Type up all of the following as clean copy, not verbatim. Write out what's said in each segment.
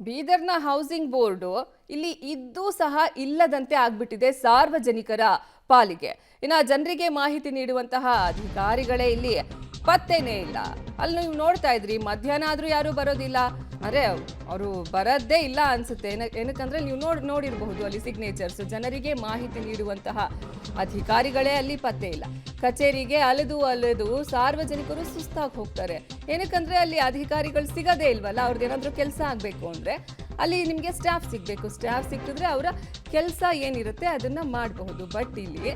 ಬೀದರ್ನ housing board ಇಲ್ಲಿ ಇದ್ದೂ ಸಹ ಇಲ್ಲದಂತೆ ಆಗ್ಬಿಟ್ಟಿದೆ ಸಾರ್ವಜನಿಕರ ಪಾಲಿಗೆ. ಇನ್ನು ಜನರಿಗೆ ಮಾಹಿತಿ ನೀಡುವಂತಹ ಅಧಿಕಾರಿಗಳೇ ಇಲ್ಲಿ ಪತ್ತೆನೇ ಇಲ್ಲ. ಅಲ್ಲಿ ನೀವು ನೋಡ್ತಾ ಇದ್ರಿ, ಮಧ್ಯಾಹ್ನ ಆದ್ರೂ ಯಾರು ಬರೋದಿಲ್ಲ. ಅಂದ್ರೆ ಅವರು ಬರದೇ ಇಲ್ಲ ಅನ್ಸುತ್ತೆ. ಏನಕ್ಕಂದ್ರೆ ನೀವು ನೋಡಿರಬಹುದು ಅಲ್ಲಿ ಸಿಗ್ನೇಚರ್ಸ್, ಜನರಿಗೆ ಮಾಹಿತಿ ನೀಡುವಂತಹ ಅಧಿಕಾರಿಗಳೇ ಅಲ್ಲಿ ಪತ್ತೆ ಇಲ್ಲ. ಕಚೇರಿಗೆ ಅಲೆದು ಸಾರ್ವಜನಿಕರು ಸುಸ್ತಾಗಿ ಹೋಗ್ತಾರೆ. ಏನಕ್ಕಂದ್ರೆ ಅಲ್ಲಿ ಅಧಿಕಾರಿಗಳು ಸಿಗದೇ ಇಲ್ವಲ್ಲ. ಅವ್ರದ್ದೇನಾದ್ರೂ ಕೆಲಸ ಆಗ್ಬೇಕು ಅಂದ್ರೆ ಅಲ್ಲಿ ನಿಮಗೆ ಸ್ಟಾಫ್ ಸಿಗಬೇಕು. ಸ್ಟಾಫ್ ಸಿಕ್ಕಿದ್ರೆ ಅವರ ಕೆಲಸ ಏನಿರುತ್ತೆ ಅದನ್ನ ಮಾಡಬಹುದು. ಬಟ್ ಇಲ್ಲಿ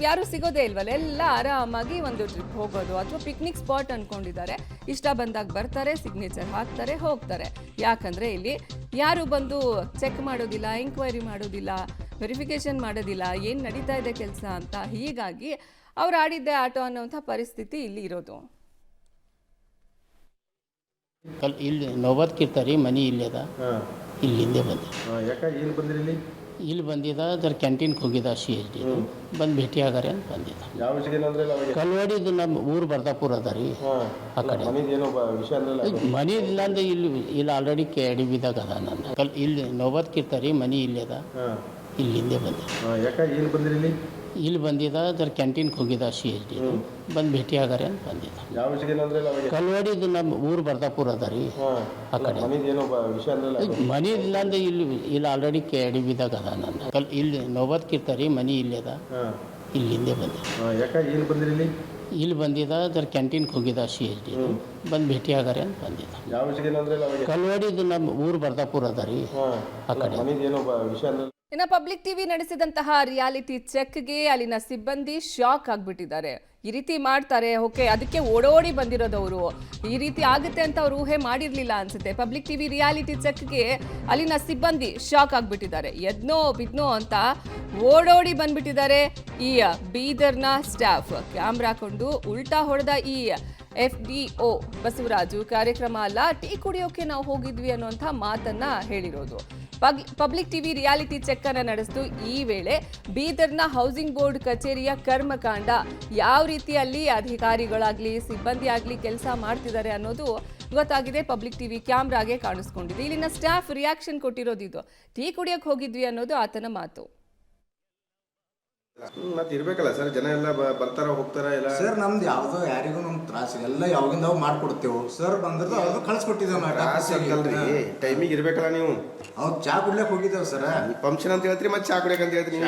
ಯಾರು ಸಿಗೋದೇ ಇಲ್ವಲ್ಲ. ಎಲ್ಲ ಆರಾಮಾಗಿ ಒಂದು ಟ್ರಿಪ್ ಹೋಗೋದು ಅಥವಾ ಪಿಕ್ನಿಕ್ ಸ್ಪಾಟ್ ಅನ್ಕೊಂಡಿದ್ದಾರೆ. ಇಷ್ಟ ಬಂದಾಗ ಬರ್ತಾರೆ, ಸಿಗ್ನೇಚರ್ ಹಾಕ್ತಾರೆ, ಹೋಗ್ತಾರೆ. ಯಾಕಂದ್ರೆ ಇಲ್ಲಿ ಯಾರು ಬಂದು ಚೆಕ್ ಮಾಡೋದಿಲ್ಲ, ಎಂಕ್ವೈರಿ ಮಾಡೋದಿಲ್ಲ, ವೆರಿಫಿಕೇಶನ್ ಮಾಡೋದಿಲ್ಲ, ಏನು ನಡೀತಾ ಇದೆ ಕೆಲಸ ಅಂತ. ಹೀಗಾಗಿ ಅವ್ರು ಆಡಿದ್ದೆ ಆಟೋ ಅನ್ನೋಂಥ ಪರಿಸ್ಥಿತಿ ಇಲ್ಲಿ ಇರೋದು. ಇಲ್ಲಿ ನೌಬಾದ್ಕಿರ್ತಾರೆ ಮನೆ ಇಲ್ಲಿ ಅದ. ಇಲ್ಲಿಂದೇ ಬಂದೆ. ಯಾಕೆ ಇಲ್ಲಿ ಬಂದಿರಿ? ಇಲ್ಲಿ ಬಂದಿದ್ದ ಜರ ಕ್ಯಾಂಟೀನ್ಗೆ ಹೋಗಿದ್ದ CSD ಬಂದು ಭೇಟಿ ಆಗಾರೆ ಅಂತ ಬಂದಿದ್ದ. ಯಾವ ವಿಷಯ? ಕಲ್ವಾಡಿದು ನಮ್ಮ ಊರು ಬರ್ದಾಪುರ ಅದ ರೀ. ಆ ಕಡೆ ಮನೆ ಇಲ್ಲ ಅಂದ್ರೆ ಇಲ್ಲಿ ಆಲ್ರೆಡಿ KDBದಾಗ ಅದ. ನನ್ನ ಇಲ್ಲಿ ನೌಬಾದ್ಕಿರ್ತಾರೆ ಮನೆ ಇಲ್ಲಿ ಅದ. ಇಲ್ಲಿಂದೇ ಬಂದೆ. ಯಾಕೆ ಇಲ್ಲಿ ಬಂದಿರಿ? ಇಲ್ಲಿ ಬಂದಿದ್ದ ಜರ ಕ್ಯಾಂಟೀನ್ಗೆ ಹೋಗಿದ್ದ CSD ಬಂದು ಭೇಟಿ ಆಗಾರೆ ಅಂತ ಬಂದಿದ್ದ. ಯಾವ ವಿಷಯ? ಕಲ್ವಾಡಿದು ನಮ್ಮ ಊರು ಬರ್ದಾಪುರ ಅದ ರೀ. ಆ ಕಡೆ ಮನೆ ಇಲ್ಲ ಅಂದ್ರೆ ಇಲ್ಲಿ ಆಲ್ರೆಡಿ KDBದಾಗ ಅದ. ನನ್ನ ಇಲ್ಲಿ ನೌಬಾದ್ಕಿರ್ತಾರೆ ಮನೆ ಇಲ್ಲಿ ಅದ. ಇಲ್ಲಿಂದೇ ಬಂದೆ. ಯಾಕೆ ಇಲ್ಲಿ ಬಂದಿರಿ? ಇಲ್ಲಿ ಬಂದಿದ್ದ ಜರ ಕ್ಯಾಂಟೀನ್ಗೆ ಹೋಗಿದ್ದ CSD ಬಂದು ಭೇಟಿ ಆಗಾರೆ ಅಂತ ಬಂದಿದ್ದ. ಯಾವ ವಿಷಯ? ಕಲ್ವಾಡಿದು ನಮ್ಮ ಊರು ಬರ್ದಾಪುರ ಅದ ರೀ. ಆ ಕಡೆ ಇನ್ನು ಪಬ್ಲಿಕ್ ಟಿವಿ ನಡೆಸಿದಂತಹ ರಿಯಾಲಿಟಿ ಚೆಕ್ಗೆ ಅಲ್ಲಿನ ಸಿಬ್ಬಂದಿ ಶಾಕ್ ಆಗ್ಬಿಟ್ಟಿದ್ದಾರೆ. ಈ ರೀತಿ ಮಾಡ್ತಾರೆ, ಓಕೆ, ಅದಕ್ಕೆ ಓಡೋಡಿ ಬಂದಿರೋದವರು. ಈ ರೀತಿ ಆಗುತ್ತೆ ಅಂತ ಅವ್ರು ಊಹೆ ಮಾಡಿರ್ಲಿಲ್ಲ ಅನ್ಸುತ್ತೆ. ಪಬ್ಲಿಕ್ ಟಿವಿ ರಿಯಾಲಿಟಿ ಚೆಕ್ಗೆ ಅಲ್ಲಿನ ಸಿಬ್ಬಂದಿ ಶಾಕ್ ಆಗ್ಬಿಟ್ಟಿದ್ದಾರೆ. ಎದ್ನೋ ಬಿದ್ನೋ ಅಂತ ಓಡೋಡಿ ಬಂದ್ಬಿಟ್ಟಿದ್ದಾರೆ ಈ ಬೀದರ್ನ ಸ್ಟಾಫ್. ಕ್ಯಾಮ್ರಾ ಕೊಂಡು ಉಲ್ಟಾ ಹೊಡೆದ ಈ FDO ಬಸವರಾಜು ಕಾರ್ಯಕ್ರಮ ಅಲ್ಲ, ಟೀ ಕುಡಿಯೋಕೆ ನಾವು ಹೋಗಿದ್ವಿ ಅನ್ನುವಂಥ ಮಾತನ್ನ ಹೇಳಿರೋದು. ಪಬ್ಲಿಕ್ ಟಿವಿ ರಿಯಾಲಿಟಿ ಚೆಕ್ ಅನ್ನ ನಡೆಸಿತು. ಈ ವೇಳೆ ಬೀದರ್ನ ಹೌಸಿಂಗ್ ಬೋರ್ಡ್ ಕಚೇರಿಯ ಕರ್ಮಕಾಂಡ ಯಾವ ರೀತಿಯಲ್ಲಿ ಅಧಿಕಾರಿಗಳಾಗ್ಲಿ ಸಿಬ್ಬಂದಿ ಆಗ್ಲಿ ಕೆಲಸ ಮಾಡ್ತಿದ್ದಾರೆ ಅನ್ನೋದು ಗೊತ್ತಾಗಿದೆ. ಪಬ್ಲಿಕ್ ಟಿವಿ ಕ್ಯಾಮ್ರಾಗೆ ಕಾಣಿಸ್ಕೊಂಡಿದೆ. ಇಲ್ಲಿನ ಸ್ಟಾಫ್ ರಿಯಾಕ್ಷನ್ ಕೊಟ್ಟಿರೋದಿದು. ಟೀ ಕುಡಿಯೋಕೆ ಹೋಗಿದ್ವಿ ಅನ್ನೋದು ಆತನ ಮಾತು. ಮತ್ತೆ ಇರ್ಬೇಕಲ್ಲ ಸರ್, ಜನ ಎಲ್ಲ ಬರ್ತಾರ ಹೋಗ್ತಾರ ಎಲ್ಲ. ಸರ್ ನಮ್ದು ಯಾವ್ದೋ ಯಾರಿಗೂ ನಮ್ಗೆ ತ್ರಾಸ ಎಲ್ಲ ಯಾವಾಗಿಂದ ಮಾಡ್ಕೊಡ್ತೇವೆ. ಸರ್ ಬಂದ್ರದ್ದು ಅವ್ರದ್ದು ಕಳ್ಸಿಕೊಟ್ಟಿದ್ದೇವೆ. ಟೈಮಿಗೆ ಇರ್ಬೇಕಲ್ಲ ನೀವು. ಅವ್ರು ಚಾ ಕುಡ್ಲಕ್ ಹೋಗಿದ್ದೇವೆ ಸರ್. ಫಂಕ್ಷನ್ ಅಂತ ಹೇಳ್ತೀರಿ, ಮತ್ತೆ ಚಾ ಕುಡಿಯಕ್ ಅಂತ ಹೇಳ್ತೀರಿ.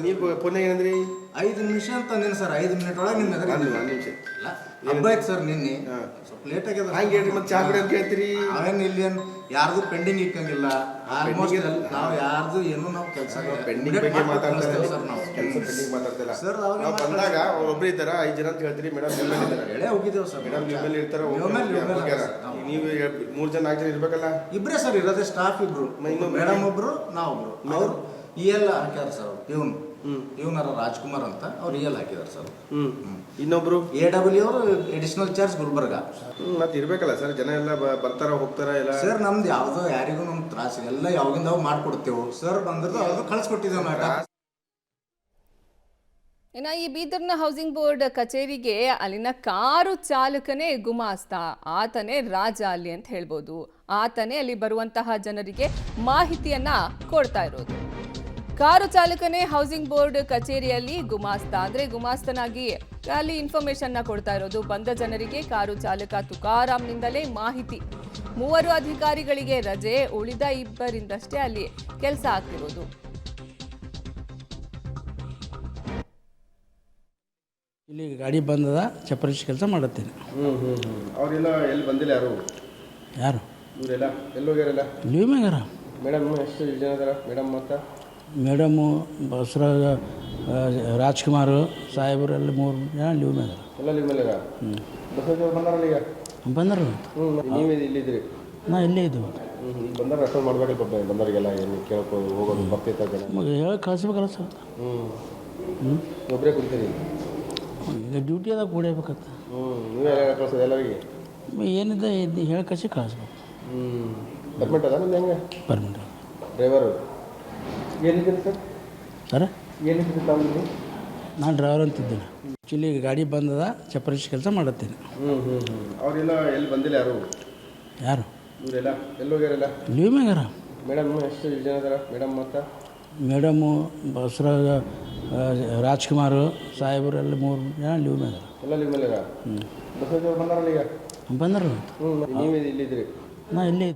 ನೀವು ಪುಣ್ಯ ಏನಂದ್ರಿ? 5 ನಿಮಿಷ ಅಂತ ಅಂದಿನಿ ಸರ್. 5 ಮಿನಿಟ್ ಒಳಗೆ ನಿಮ್ಮ ಎದುರು 1 ನಿಮಿಷ ಹಬ್ಬ ಆಯ್ತು ಸರ್. ನಿನ್ನೆ ಸ್ವಲ್ಪ ಲೇಟ್ ಆಗ್ಯದ. ಹಂಗೆ ಹೇಳ್ರಿ, ಮತ್ತೆ ಚಾ ಕುಡಿ ಅಂತ ಹೇಳ್ತೀರಿ. ಅವೇನು ಇಲ್ಲಿ ಯಾರ್ದು ಪೆಂಡಿಂಗ್ ಇಕ್ಕಂಗಿಲ್ಲ. ಆಲ್ಮೋಸ್ಟ್ ನಾವು ಯಾರ್ದು ಏನು ನಾವು ಕೆಲಸ ಪೆಂಡಿಂಗ್ ಬಗ್ಗೆ ಮಾತಾಡ್ತೇವೆ ಸರ್. ನಾವು ಕೆಲಸ ಪೆಂಡಿಂಗ್ ಮಾತಾಡ್ತಿಲ್ಲ ಸರ್. ನಾವು ಬಂದಾಗ ಒಬ್ರು ಇದ್ದಾರ, 5 ಜನ ಅಂತ ಹೇಳ್ತೀರಿ. ಮೇಡಮ್ ಹೇಳೇ ಹೋಗಿದ್ದೇವೆ ಸರ್. ಮೇಡಮ್ ನಿಮ್ಮಲ್ಲಿ ಇರ್ತಾರ, ನೀವು 3 ಜನ 4 ಜನ ಇರ್ಬೇಕಲ್ಲ. ಇಬ್ರೇ ಸರ್ ಇರೋದೇ, ಸ್ಟಾಫ್ ಇಬ್ರು. ಮೇಡಮ್ ಒಬ್ರು, ನಾವೊಬ್ರು. ಅವ್ರು EL ಹಾಕ್ಯಾರ ಸರ್. ಇವನರ ರಾಜ್ಕುಮಾರ್ ಅಂತ ಅವ್ರು EL ಹಾಕಿದಾರೆ ಸರ್. ಇನ್ನೊಬ್ರು AW ಅವರು ಅಡಿಷನಲ್ ಚಾರ್ಜ್ ಗುಲ್ಬರ್ಗ. ಮತ್ತೆ ಇರ್ಬೇಕಲ್ಲ ಸರ್, ಜನ ಎಲ್ಲ ಬರ್ತಾರ ಹೋಗ್ತಾರ ಎಲ್ಲ. ಸರ್ ನಮ್ದು ಯಾವ್ದೋ ಯಾರಿಗೂ ನಮ್ಗೆ ತ್ರಾಸ ಎಲ್ಲ ಯಾವಾಗಿಂದ ಮಾಡ್ಕೊಡ್ತೇವೆ. ಸರ್ ಬಂದ್ರದ್ದು ಅವ್ರದ್ದು ಕಳ್ಸಿಕೊಟ್ಟಿದ್ದೇವೆ. ಇನ್ನು ಈ ಬೀದರ್ನ ಹೌಸಿಂಗ್ ಬೋರ್ಡ್ ಕಚೇರಿಗೆ ಅಲ್ಲಿನ ಕಾರು ಚಾಲಕನೇ ಗುಮಾಸ್ತ, ಆತನೇ ರಾಜ ಅಲ್ಲಿ ಅಂತ ಹೇಳ್ಬೋದು. ಆತನೇ ಅಲ್ಲಿ ಬರುವಂತಹ ಜನರಿಗೆ ಮಾಹಿತಿಯನ್ನ ಕೊಡ್ತಾ ಇರೋದು. ಕಾರು ಚಾಲಕನೇ ಹೌಸಿಂಗ್ ಬೋರ್ಡ್ ಕಚೇರಿಯಲ್ಲಿ ಗುಮಾಸ್ತ, ಅಂದ್ರೆ ಗುಮಾಸ್ತನಾಗಿ ಅಲ್ಲಿ ಇನ್ಫಾರ್ಮೇಶನ್ ಕೊಡ್ತಾ ಇರೋದು. ಬಂದ ಜನರಿಗೆ ಕಾರು ಚಾಲಕ ತುಕಾರಾಮ್ನಿಂದಲೇ ಮಾಹಿತಿ. 3 ಅಧಿಕಾರಿಗಳಿಗೆ ರಜೆ, ಉಳಿದ 2 ಅಲ್ಲಿ ಕೆಲಸ ಆಗ್ತಿರೋದು. ಇಲ್ಲಿ ಗಾಡಿ ಬಂದದ, ಚಪ್ಪರಿಸಿ ಕೆಲಸ ಮಾಡುತ್ತೇನೆ. ಅವರೆಲ್ಲ ಎಲ್ಲಿ ಬಂದಿಲ್ಲ? ಯಾರು ಇವರೆಲ್ಲ ಎಲ್ಲಿ ಹೋಗ್ಯಾರಲ್ಲ? ಲೀವ್ ಮ್ಯಾಗಾರ. ಮೇಡಮ್ ಎಷ್ಟು ಜನ ಅದಾರ? ಮೇಡಮ್ ಮತ್ತು ಮೇಡಮು ಬಸವರಾಜ, ರಾಜ್ಕುಮಾರ್ ಸಾಹೇಬರು ಎಲ್ಲ 3 ಜನ ಲೀವ್ ಮ್ಯಾಗಾರ. ಎಲ್ಲ ಲೀವ್ ಮೇಲೆ ಬಸವರಾಜ್ ಬಂದಾರಲ್ಲ ಈಗ? ಬಂದರು. ನೀವು ಇಲ್ಲಿದ್ದೀರಿ? ನಾ ಇಲ್ಲೇ ಇದ್ದೀವಿ. ಈಗ ಬಂದಾರ ರೆಸ್ಪಾನ್ಸ್ ಮಾಡಬೇಕಲ್ಲ. ಬಂದವರಿಗೆಲ್ಲ ಏನು ಕೇಳ್ಕೊ ಹೋಗೋದು ಬರ್ತೈತೆ ಜನ ಹೇಳಿ ಕಳಿಸ್ಬೇಕಲ್ಲ ಸರ್. ಒಬ್ಬರೇ ಕುಡ್ತೀರಿ? ಈಗ ಡ್ಯೂಟಿ ಅದಾಗ ಕೂಡಬೇಕತ್ತ. ನೀವೇ ಕಳ್ಸೋದು ಎಲ್ಲರಿಗೆ? ಏನಿದೆ ಇದು ಹೇಳಿ ಕಳಿಸಿ ಕಳಿಸ್ಬೇಕು. ಪರ್ಮಿಟ್ ಅದ ನಿಮ್ದು? ಹೆಂಗೆ ಪರ್ಮಿಟ್? ಡ್ರೈವರು ಏನಿದ್ದೀರಿ ಸರ್? ಸರ ಏನಿದ್ದೀರಿ ತಾವು? ನಾನು ಡ್ರೈವರ್ ಅಂತಿದ್ದೇನೆ. ಆ್ಯಕ್ಚುಲಿ ಈಗ ಗಾಡಿ ಬಂದದ, ಚಪ್ಪರಿಸಿ ಕೆಲಸ ಮಾಡುತ್ತೇನೆ. ಅವರೆಲ್ಲ ಎಲ್ಲಿ ಬಂದಿಲ್ಲ? ಯಾರು? ಇವರೆಲ್ಲ ಎಲ್ಲೋಗ್ಯಾರೆಲ್ಲ ಲೀವ್ ಮ್ಯಾಗಾರ ಮೇಡಮ್ ಎಷ್ಟು ಜನ ಇದಾರ ಮೇಡಮ್ ಮತ್ತು ಮೇಡಮು ಬಸವರಾಜ ರಾಜ್ಕುಮಾರ್ ಸಾಹೇಬರು ಎಲ್ಲ 3 ಜನ ಲೀವ್ ಮ್ಯಾಗಾರ ಎಲ್ಲ ಲೀವ್ ಮೇಲೆ ಬಸವರಾಜ್ ಅವ್ರು ಬಂದಾರಲ್ಲ ಈಗ ಬಂದರು ನೀವೇ ಇಲ್ಲಿದ್ರಿ ನಾ ಇಲ್ಲೇ